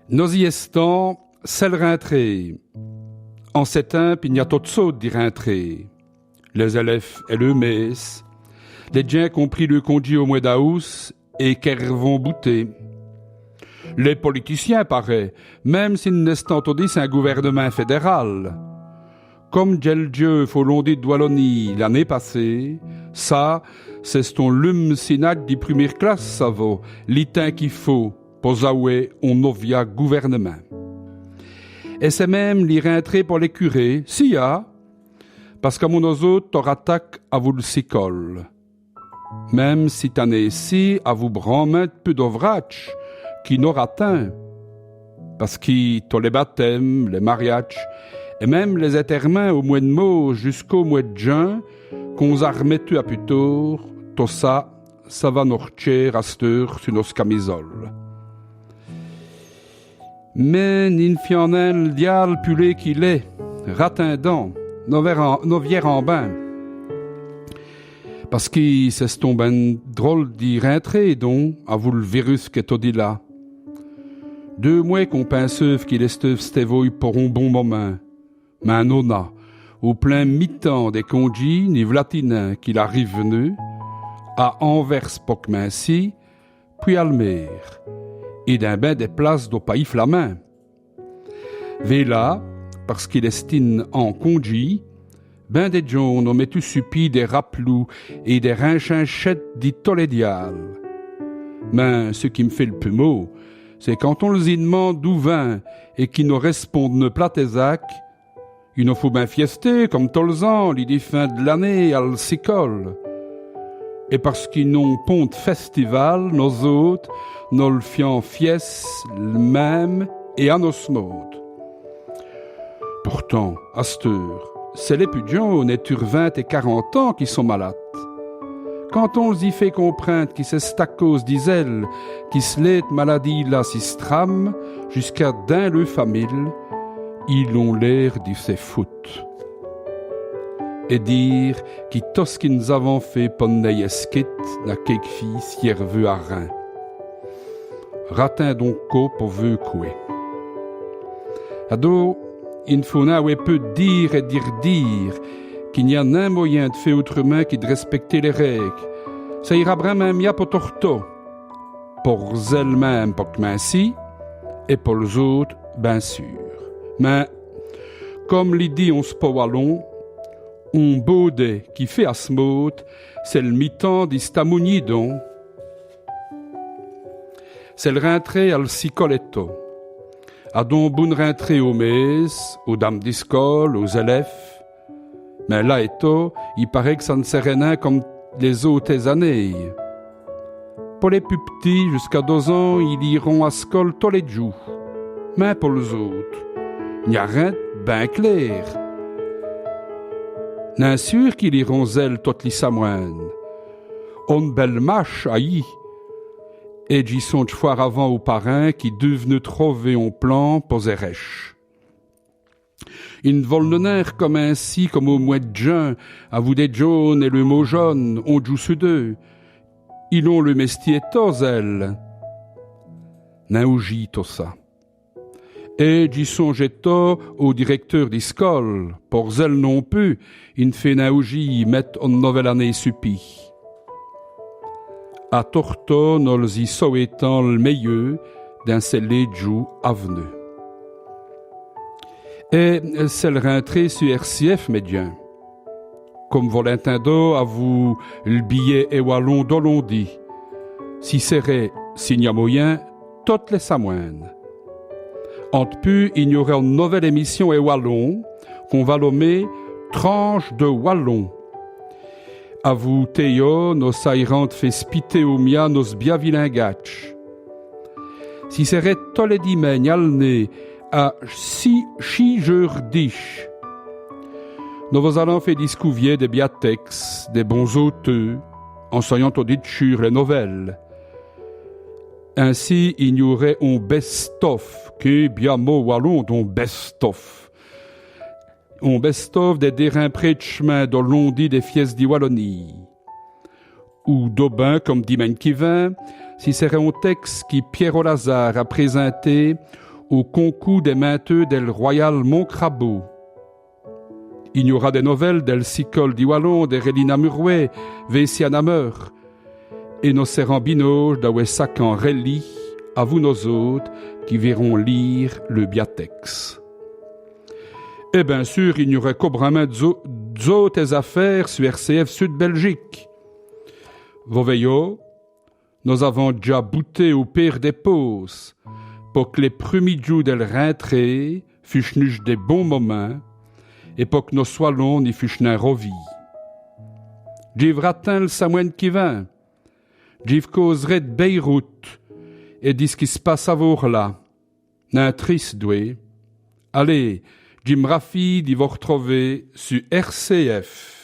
Nos y estants, c'est le rentrée. En cet temps, il y a tout saut d'y rentrer. Les élèves et le mess, les gens qui ont pris le congé au mois d'août et qui vont bouter. Les politiciens, paraît, même s'ils n'estantodissent un gouvernement fédéral. Comme Dieu Folondé de Wallonie l'année passée, ça, c'est ton lume sénac de première classe, ça vaut, l'itin qu'il faut, pour zaouer on novia gouvernement. Et c'est même l'y rentrer pour les curés, si y a, parce qu'à mon autres, t'aura attaque à vous le sicole. Même si t'en es ici, à vous branmettre peu d'ouvrage, qui n'aura atteint. Parce qu'il t'as les baptêmes, les mariages, et même les enterrements au mois de mai jusqu'au mois de juin, qu'on a remettu à plus tôt, tout ça, ça va nous recher à cette heure sur nos camisoles. Mais n'infianel dial pulé qu'il est, ratindant, nos vières en bain. Parce qu'il c'est ton ben drôle d'y rentrer, donc, à vous le virus qu'est au dit là. 2 mois qu'on pinceuf qu'il est stévoy pour un bon moment. Mais un nona, au plein mi-temps des congis, ni vlatinins qu'il arrive venu, à Anvers Pocmincy, puis Almer, et d'un bain des places d'au pays flamand. Véla, parce qu'il estime en congis, ben des gens ont mettu supi des rappelous et des rinchinchettes dit tolédial. Mais ce qui me fait le plus mot, c'est quand on les demande d'où vin et qu'ils nous répondent ne platésac, il nous faut bien fiester comme tous les ans, l'idée fin de l'année à l'sicole. Et parce qu'ils n'ont pas de festival, nos autres, nous le fions fies le même et à nos modes. Pourtant, à cette heure, c'est les pudions sur 20 et 40 ans qui sont malades. Quand on y fait comprendre que c'est à cause d'Iselle qui se l'est maladie là si strame jusqu'à d'un le famille, ils ont l'air de se foutre. Et dire que tout ce que nous avons fait pendant esquit n'a quelque fille si veut à rien. Ratin donc co pour veut couer. Ado, il faut n'avoir peu dire et dire qu'il n'y a un moyen de faire autrement que de respecter les règles. Ça ira vraiment mieux pour torto. Pour elles-mêmes, pour Mincy, et pour les autres, bien sûr. Mais, comme l'idée on se peut wallon, on baudet qui fait à ce mot, c'est le mi-temps d'Istamounidon. C'est le rentrée à l'sicoletto. À donc bonne rentrée aux messes, aux dames d'école, aux élèves. Mais là et tout, il paraît que ça ne serait rien comme les autres années. Pour les plus petits, jusqu'à 2 ans, ils iront à l'école tous les jours. Mais pour les autres, il n'y a rien de bien clair. Bien sûr qu'ils iront zèle toutes les samoines. On belle mâche aïe. Et j'y songe foire avant aux parrains qui devenus trouver un plan pour les rêches. Ils volent comme ainsi, comme au mois de juin, à vous des jaunes et le mot jaune, on joue sur deux. Ils ont le mestier tous elles. Naouji tout ça. Et j'y songeais au directeur d'école, pour elles non plus, il fait naouji mettre en nouvelle année supi. À Torto, nous y souhaitons le meilleur d'un seul jour avenu. Et c'est le rentrée sur RCF médian. Comme vous l'entendez, à vous le billet et wallon d'Olondi. Si serait, s'il y a moyen, toutes les samoines. Entre peu, il y aurait une nouvelle émission et wallon qu'on va nommer Tranche de Wallon. À vous, Théo, nos saillantes fait spiter au mia nos biavilingach. Si serait tous les dimanches alné à 6 jours d'ich. Nous allons faire discouvrir des biatex, des bons auteurs, enseignant aux ditures les nouvelles. Ainsi, il y aurait un best-of, qui est bien mot wallon, dont best-of. Un best-of des dérins près de chemin de l'ondi des fies de Wallonie. Ou d'Aubin, comme dit Menkivin, si c'est un texte qui Pierre Lazare a présenté au concours des mainteux del Royal Montcrabeau. Il y aura des nouvelles del Sicole di Wallon, des Relina Murouet, Vessiana Meur, et nos serrambinoges d'Awessac en Relly, à vous nos autres qui verront lire le Biatex. Et bien sûr, il n'y aurait qu'aubrement d'autres affaires sur RCF Sud-Belgique. Vos veillots, nous avons déjà bouté au pire des pauses pour que les premiers jours del rentrée fussent des bons moments et pour que nos soilons n'y fussent un rovi. J'ivratin le Samoine qui vint, j'y causerai de Beyrouth et dis ce qui se passe à vous là, d'un triste doué. Allez, Jim Rafi d'y vous retrouver sur RCF.